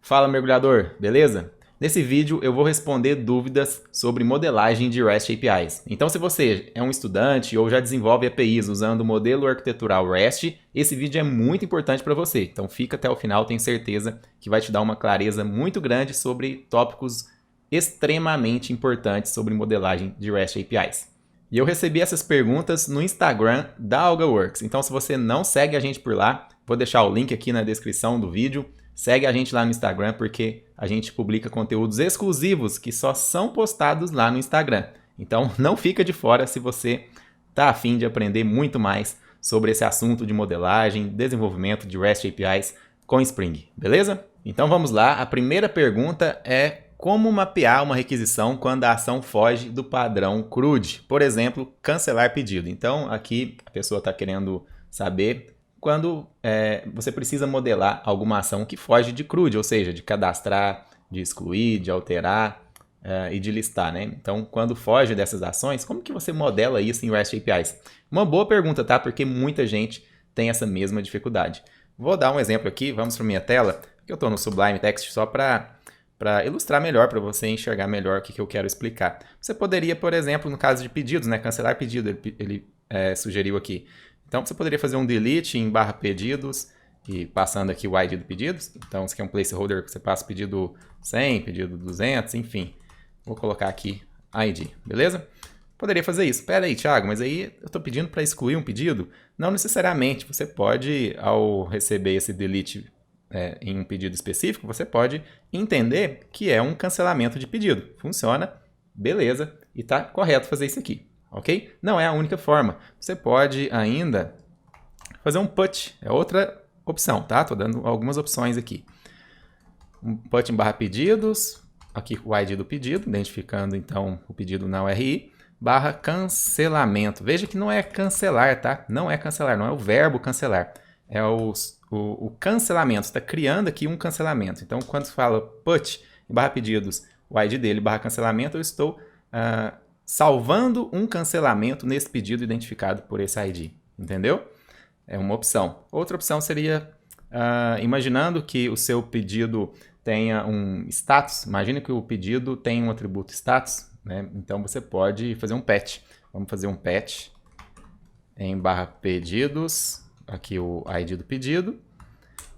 Fala, mergulhador, beleza? Nesse vídeo eu vou responder dúvidas sobre modelagem de REST APIs. Então, se você é um estudante ou já desenvolve APIs usando o modelo arquitetural REST, esse vídeo é muito importante para você. Então, fica até o final, tenho certeza que vai te dar uma clareza muito grande sobre tópicos extremamente importantes sobre modelagem de REST APIs. E eu recebi essas perguntas no Instagram da AlgaWorks. Então, se você não segue a gente por lá, vou deixar o link aqui na descrição do vídeo. Segue a gente lá no Instagram porque a gente publica conteúdos exclusivos que só são postados lá no Instagram. Então não fica de fora se você está a fim de aprender muito mais sobre esse assunto de modelagem, desenvolvimento de REST APIs com Spring, beleza? Então vamos lá, a primeira pergunta é como mapear uma requisição quando a ação foge do padrão CRUD? Por exemplo, cancelar pedido. Então aqui a pessoa está querendo saber quando você precisa modelar alguma ação que foge de CRUD, ou seja, de cadastrar, de excluir, de alterar e de listar, né? Então, quando foge dessas ações, como que você modela isso em REST APIs? Uma boa pergunta, tá? Porque muita gente tem essa mesma dificuldade. Vou dar um exemplo aqui, vamos para minha tela, que eu estou no Sublime Text só para ilustrar melhor, para você enxergar melhor o que eu quero explicar. Você poderia, por exemplo, no caso de pedidos, né, cancelar pedido, ele sugeriu aqui. Então, você poderia fazer um delete em /pedidos e passando aqui o ID do pedidos. Então, isso aqui é um placeholder que você passa pedido 100, pedido 200, enfim. Vou colocar aqui ID, beleza? Poderia fazer isso. Espera aí, Thiago, mas aí eu estou pedindo para excluir um pedido? Não necessariamente. Você pode, ao receber esse delete em um pedido específico, você pode entender que é um cancelamento de pedido. Funciona, beleza, e está correto fazer isso aqui. Ok? Não é a única forma. Você pode ainda fazer um put, é outra opção, tá? Estou dando algumas opções aqui. Um put em /pedidos, aqui o ID do pedido, identificando então o pedido na URI, /cancelamento. Veja que não é cancelar, tá? Não é cancelar, não é o verbo cancelar. É o cancelamento, está criando aqui um cancelamento. Então, quando se fala put em /pedidos, o ID dele /cancelamento, eu estou salvando um cancelamento nesse pedido identificado por esse ID, entendeu? É uma opção. Outra opção seria, imaginando que o seu pedido tenha um status, imagine que o pedido tem um atributo status, né? Então você pode fazer um patch. Vamos fazer um patch em /pedidos, aqui o ID do pedido.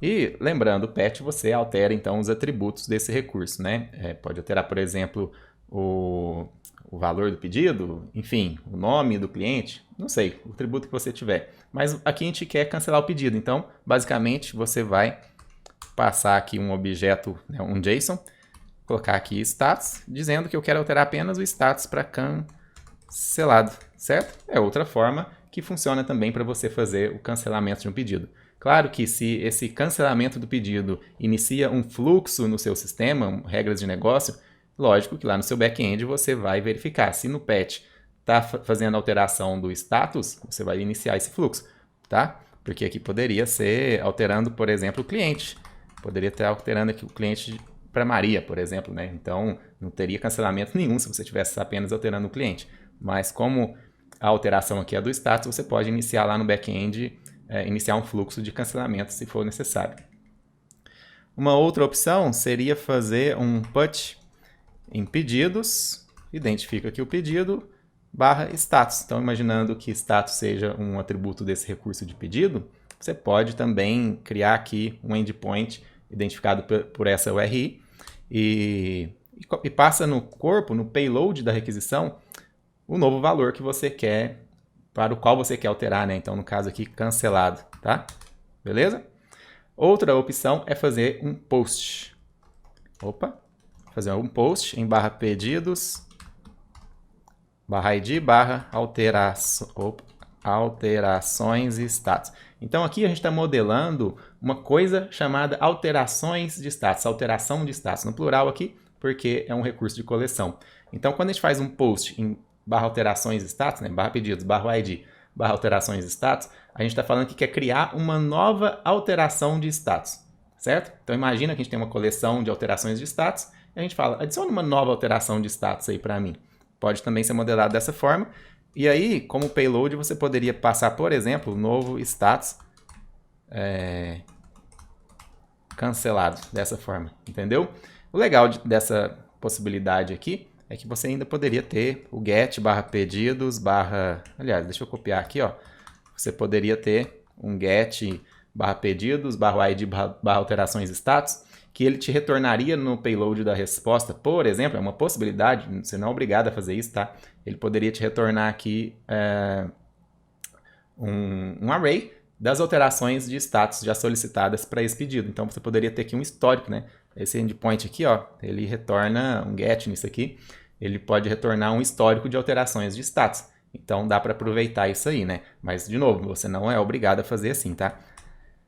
E lembrando, o patch você altera então os atributos desse recurso, né? Pode alterar, por exemplo, o valor do pedido, enfim, o nome do cliente, não sei, o atributo que você tiver. Mas aqui a gente quer cancelar o pedido, então, basicamente, você vai passar aqui um objeto, né, um JSON, colocar aqui status, dizendo que eu quero alterar apenas o status para cancelado, certo? É outra forma que funciona também para você fazer o cancelamento de um pedido. Claro que se esse cancelamento do pedido inicia um fluxo no seu sistema, regras de negócio, lógico que lá no seu back-end você vai verificar. Se no patch está fazendo alteração do status, você vai iniciar esse fluxo, tá? Porque aqui poderia ser alterando, por exemplo, o cliente. Poderia estar alterando aqui o cliente para Maria, por exemplo, né? Então, não teria cancelamento nenhum se você estivesse apenas alterando o cliente. Mas como a alteração aqui é do status, você pode iniciar lá no back-end, iniciar um fluxo de cancelamento se for necessário. Uma outra opção seria fazer um put em pedidos, identifica aqui o pedido, /status. Então, imaginando que status seja um atributo desse recurso de pedido, você pode também criar aqui um endpoint identificado por essa URI e passa no corpo, no payload da requisição, o novo valor que você quer, para o qual você quer alterar, né? Então, no caso aqui, cancelado, tá? Beleza? Outra opção é fazer um post. Fazer um post em /pedidos, /id, alterações e status. Então aqui a gente está modelando uma coisa chamada alterações de status, alteração de status, no plural aqui, porque é um recurso de coleção. Então quando a gente faz um post em /alterações e status, né, /pedidos, /id, /alterações e status, a gente está falando que quer criar uma nova alteração de status, certo? Então imagina que a gente tem uma coleção de alterações de status, a gente fala, adicione uma nova alteração de status aí para mim. Pode também ser modelado dessa forma. E aí, como payload, você poderia passar, por exemplo, o novo status cancelado dessa forma, entendeu? O legal dessa possibilidade aqui é que você ainda poderia ter o get barra pedidos barra... Aliás, deixa eu copiar aqui, ó. Você poderia ter um get barra pedidos barra id barra alterações status, que ele te retornaria no payload da resposta. Por exemplo, é uma possibilidade, você não é obrigado a fazer isso, tá? Ele poderia te retornar aqui um array das alterações de status já solicitadas para esse pedido. Então, você poderia ter aqui um histórico, né? Esse endpoint aqui, ó, ele retorna um get nisso aqui, ele pode retornar um histórico de alterações de status. Então, dá para aproveitar isso aí, né? Mas, de novo, você não é obrigado a fazer assim, tá?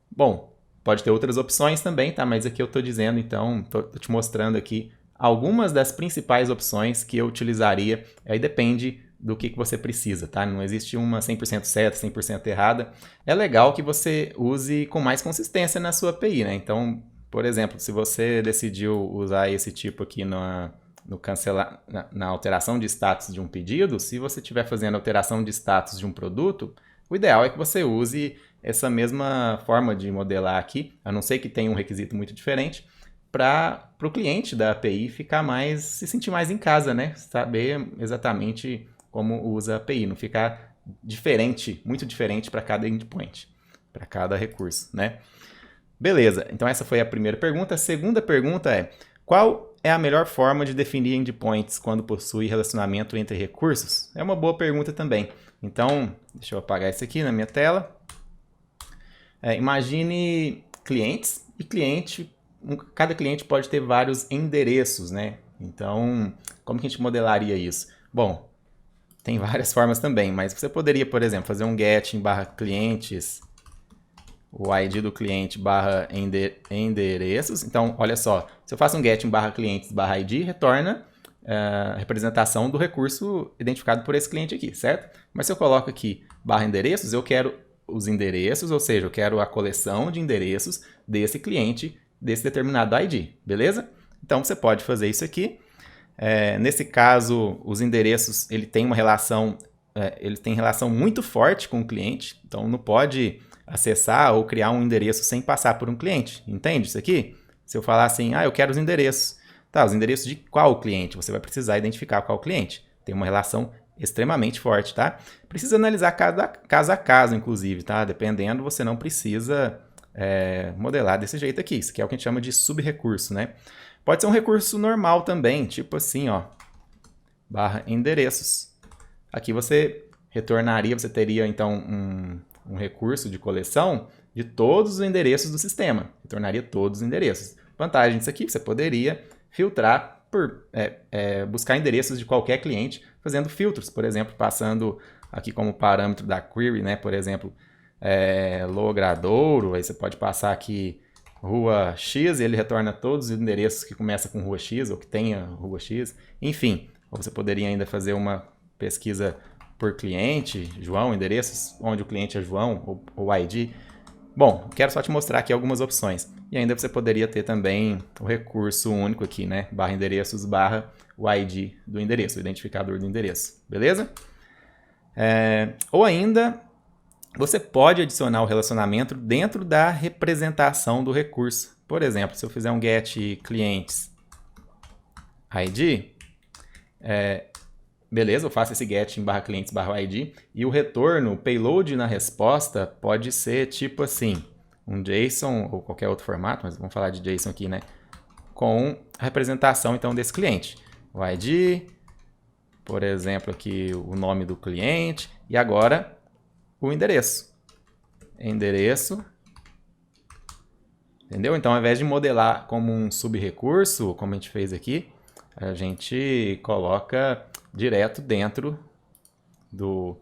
Bom, pode ter outras opções também, tá? Mas aqui eu estou dizendo, então, estou te mostrando aqui algumas das principais opções que eu utilizaria. Aí depende do que você precisa, tá? Não existe uma 100% certa, 100% errada. É legal que você use com mais consistência na sua API, né? Então, por exemplo, se você decidiu usar esse tipo aqui na alteração de status de um pedido, se você estiver fazendo alteração de status de um produto, o ideal é que você use essa mesma forma de modelar aqui, a não ser que tenha um requisito muito diferente, para o cliente da API se sentir mais em casa, né? Saber exatamente como usa a API, não ficar muito diferente para cada endpoint, para cada recurso, né? Beleza, então essa foi a primeira pergunta. A segunda pergunta é: qual é a melhor forma de definir endpoints quando possui relacionamento entre recursos? É uma boa pergunta também. Então, deixa eu apagar isso aqui na minha tela. Imagine clientes e cada cliente pode ter vários endereços, né? Então, como que a gente modelaria isso? Bom, tem várias formas também, mas você poderia, por exemplo, fazer um get em barra clientes, o ID do cliente barra endereços. Então, olha só, se eu faço um get em barra clientes barra ID, retorna a representação do recurso identificado por esse cliente aqui, certo? Mas se eu coloco aqui barra endereços, eu quero os endereços, ou seja, eu quero a coleção de endereços desse cliente, desse determinado ID, beleza? Então, você pode fazer isso aqui. Nesse caso, os endereços, ele tem relação muito forte com o cliente, então não pode acessar ou criar um endereço sem passar por um cliente, entende isso aqui? Se eu falar assim, eu quero os endereços, tá, os endereços de qual cliente? Você vai precisar identificar qual cliente, tem uma relação extremamente forte, tá? Precisa analisar caso a caso, inclusive, tá? Dependendo, você não precisa modelar desse jeito aqui, isso aqui é o que a gente chama de subrecurso, né? Pode ser um recurso normal também, tipo assim, ó, barra endereços. Aqui você teria então um recurso de coleção de todos os endereços do sistema. Retornaria todos os endereços. Vantagem disso aqui, você poderia filtrar por buscar endereços de qualquer cliente, fazendo filtros, por exemplo, passando aqui como parâmetro da query, né? Por exemplo, Logradouro, aí você pode passar aqui rua X e ele retorna todos os endereços que começam com rua X ou que tenha rua X. Enfim, ou você poderia ainda fazer uma pesquisa por cliente, João, endereços, onde o cliente é João, ou ID. Bom, quero só te mostrar aqui algumas opções. E ainda você poderia ter também o recurso único aqui, né? Barra endereços, barra o ID do endereço, o identificador do endereço. Beleza? Ou ainda, você pode adicionar o relacionamento dentro da representação do recurso. Por exemplo, se eu fizer um get clientes ID, beleza, eu faço esse get em barra clientes barra ID e o retorno, o payload na resposta pode ser tipo assim, um JSON ou qualquer outro formato, mas vamos falar de JSON aqui, né? Com a representação então desse cliente. O ID, por exemplo, aqui o nome do cliente e agora o endereço. Endereço. Entendeu? Então, ao invés de modelar como um subrecurso, como a gente fez aqui, a gente coloca direto dentro do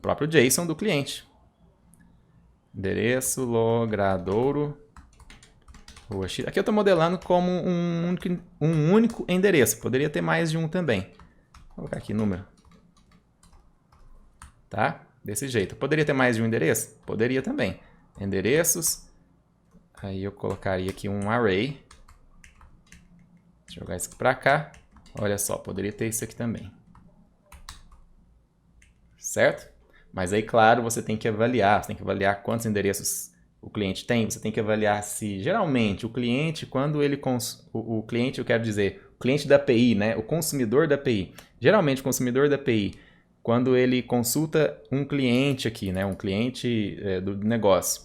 próprio JSON do cliente. Endereço, Logradouro, rua X. Aqui eu estou modelando como um único endereço. Poderia ter mais de um também. Vou colocar aqui número. Tá? Desse jeito. Poderia ter mais de um endereço? Poderia também. Endereços. Aí eu colocaria aqui um array. Vou jogar isso para cá. Olha só, poderia ter isso aqui também. Certo? Mas aí, claro, você tem que avaliar quantos endereços o cliente tem, você tem que avaliar se, geralmente, o cliente, quando ele... O cliente, eu quero dizer, o cliente da API, né? O consumidor da API. Geralmente, o consumidor da API, quando ele consulta um cliente aqui, né? Um cliente do negócio,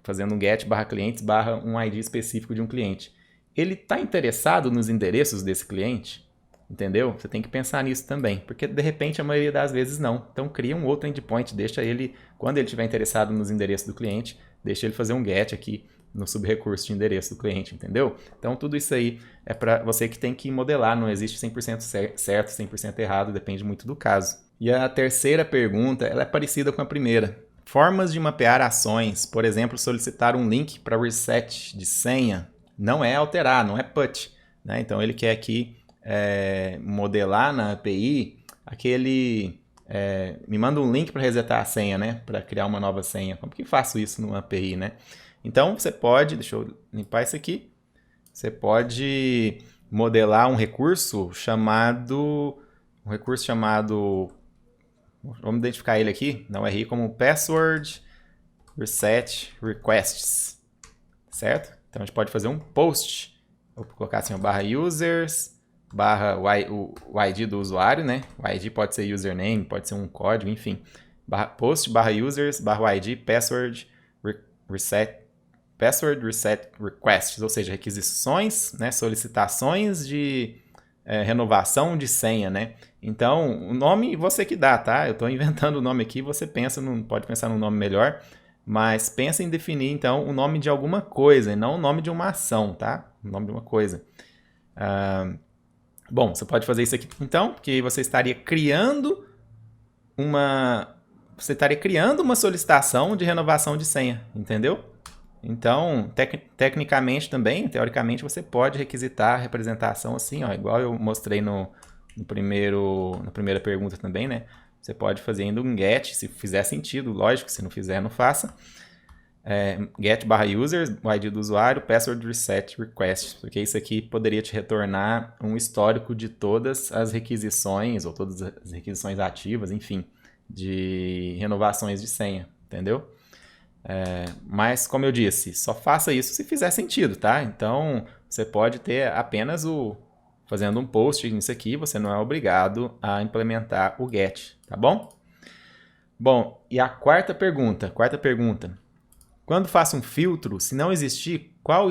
fazendo um get /clientes / um ID específico de um cliente. Ele está interessado nos endereços desse cliente? Entendeu? Você tem que pensar nisso também, porque de repente a maioria das vezes não. Então cria um outro endpoint, deixa ele, quando ele estiver interessado nos endereços do cliente, deixa ele fazer um get aqui no subrecurso de endereço do cliente, entendeu? Então tudo isso aí é para você que tem que modelar, não existe 100% certo, 100% errado, depende muito do caso. E a terceira pergunta, ela é parecida com a primeira. Formas de mapear ações, por exemplo, solicitar um link para reset de senha, não é alterar, não é put, né? Então ele quer aqui modelar na API aquele... me manda um link para resetar a senha, né? Para criar uma nova senha. Como que faço isso numa API, né? Então você pode, deixa eu limpar isso aqui, você pode modelar um recurso chamado, vamos identificar ele aqui, na URI como Password Reset Requests, certo? Então a gente pode fazer um post, vou colocar assim, /users, o ID do usuário, né? O ID pode ser username, pode ser um código, enfim. Post /users /ID password reset requests, ou seja, requisições, né? Solicitações de renovação de senha, né? Então, o nome você que dá, tá? Eu estou inventando o nome aqui, você pode pensar num nome melhor, mas pensa em definir, então, o nome de alguma coisa, e não o nome de uma ação, tá? O nome de uma coisa. Bom, você pode fazer isso aqui, então, porque você estaria criando uma solicitação de renovação de senha, entendeu? Então, tecnicamente também, teoricamente, você pode requisitar a representação assim, ó, igual eu mostrei na primeira pergunta também, né? Você pode fazer ainda um get, se fizer sentido, lógico, se não fizer, não faça. Get /users, o ID do usuário, password reset request, porque isso aqui poderia te retornar um histórico de todas as requisições, ou todas as requisições ativas, enfim, de renovações de senha, entendeu? Mas, como eu disse, só faça isso se fizer sentido, tá? Então, você pode ter apenas fazendo um post nisso aqui, você não é obrigado a implementar o get, tá bom? Bom, e a quarta pergunta. Quando faço um filtro, se não existir, qual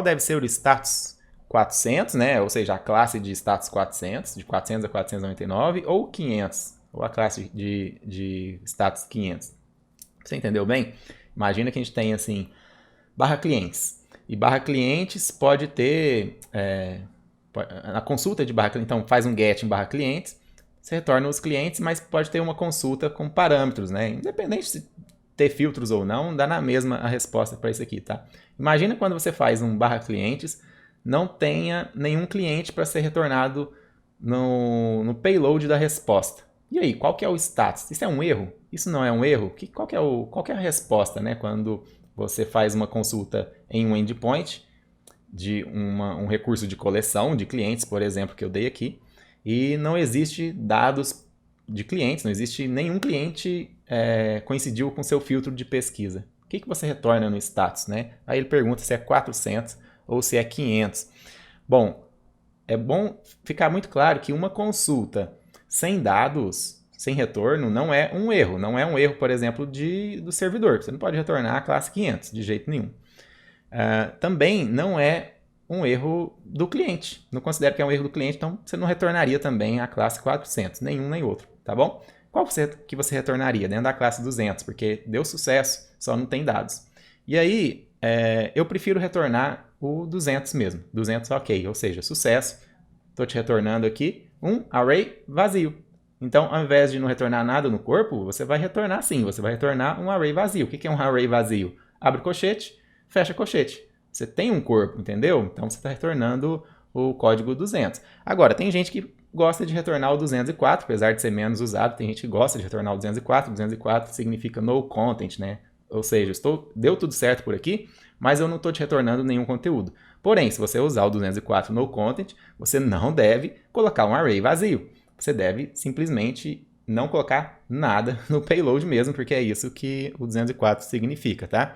deve ser o status 400, né? Ou seja, a classe de status 400, de 400 a 499, ou 500, ou a classe de status 500. Você entendeu bem? Imagina que a gente tem assim, /clientes. E /clientes pode ter, a consulta de /clientes, então faz um get em /clientes, você retorna os clientes, mas pode ter uma consulta com parâmetros, né? Independente se ter filtros ou não, dá na mesma a resposta para isso aqui, tá? Imagina quando você faz um /clientes, não tenha nenhum cliente para ser retornado no payload da resposta. E aí, qual que é o status? Isso é um erro? Isso não é um erro? Qual que é a resposta, né? Quando você faz uma consulta em um endpoint de um recurso de coleção de clientes, por exemplo, que eu dei aqui, e não existe dados de clientes, não existe nenhum cliente coincidiu com seu filtro de pesquisa. O que você retorna no status, né? Aí ele pergunta se é 400 ou se é 500. Bom, é bom ficar muito claro que uma consulta sem dados, sem retorno, não é um erro. Não é um erro, por exemplo, do servidor. Você não pode retornar a classe 500 de jeito nenhum. Também não é um erro do cliente. Não considero que é um erro do cliente, então você não retornaria também a classe 400, nenhum nem outro, tá bom? Qual que você retornaria dentro da classe 200? Porque deu sucesso, só não tem dados. E aí, eu prefiro retornar o 200 mesmo. 200 ok, ou seja, sucesso. Estou te retornando aqui um array vazio. Então, ao invés de não retornar nada no corpo, você vai retornar sim, você vai retornar um array vazio. O que é um array vazio? Abre colchete, fecha colchete. Você tem um corpo, entendeu? Então, você está retornando o código 200. Agora, tem gente que gosta de retornar o 204, apesar de ser menos usado, tem gente que gosta de retornar o 204. 204 significa no content, né? Ou seja, deu tudo certo por aqui, mas eu não estou te retornando nenhum conteúdo. Porém, se você usar o 204 no content, você não deve colocar um array vazio. Você deve simplesmente não colocar nada no payload mesmo, porque é isso que o 204 significa, tá?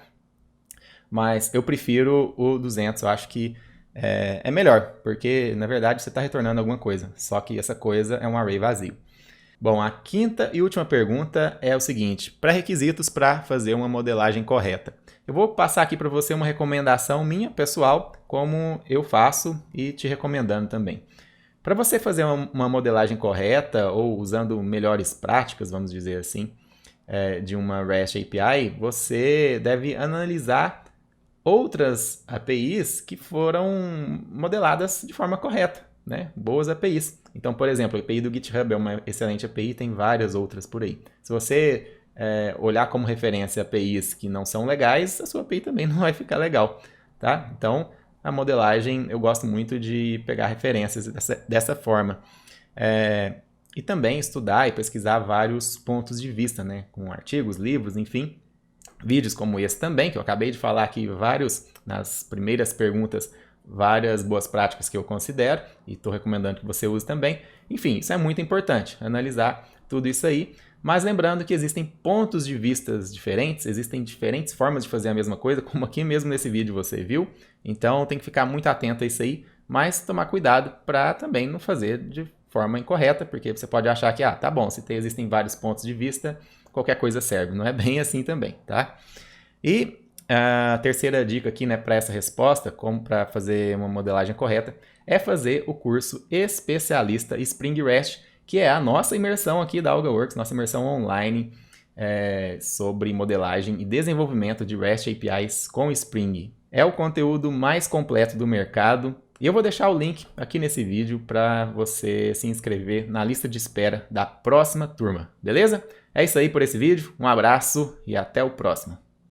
Mas eu prefiro o 200, eu acho que é melhor, porque na verdade você está retornando alguma coisa, só que essa coisa é um array vazio. Bom, a quinta e última pergunta é o seguinte: pré-requisitos para fazer uma modelagem correta. Eu vou passar aqui para você uma recomendação minha, pessoal, como eu faço e te recomendando também. Para você fazer uma modelagem correta ou usando melhores práticas, vamos dizer assim, de uma REST API, você deve analisar outras APIs que foram modeladas de forma correta, né? Boas APIs. Então, por exemplo, a API do GitHub é uma excelente API, tem várias outras por aí. Se você olhar como referência APIs que não são legais, a sua API também não vai ficar legal, tá? Então, a modelagem, eu gosto muito de pegar referências dessa forma. E também estudar e pesquisar vários pontos de vista, né? Com artigos, livros, enfim. Vídeos como esse também, que eu acabei de falar aqui nas primeiras perguntas, várias boas práticas que eu considero e estou recomendando que você use também. Enfim, isso é muito importante, analisar tudo isso aí. Mas lembrando que existem pontos de vistas diferentes, existem diferentes formas de fazer a mesma coisa, como aqui mesmo nesse vídeo você viu. Então tem que ficar muito atento a isso aí, mas tomar cuidado para também não fazer de forma incorreta, porque você pode achar que, tá bom, se existem vários pontos de vista, qualquer coisa serve. Não é bem assim também, tá? E a terceira dica aqui, né, para essa resposta, como para fazer uma modelagem correta, é fazer o curso Especialista Spring REST, que é a nossa imersão aqui da AlgaWorks, nossa imersão online sobre modelagem e desenvolvimento de REST APIs com Spring. É o conteúdo mais completo do mercado. E eu vou deixar o link aqui nesse vídeo para você se inscrever na lista de espera da próxima turma, beleza? É isso aí por esse vídeo, um abraço e até o próximo.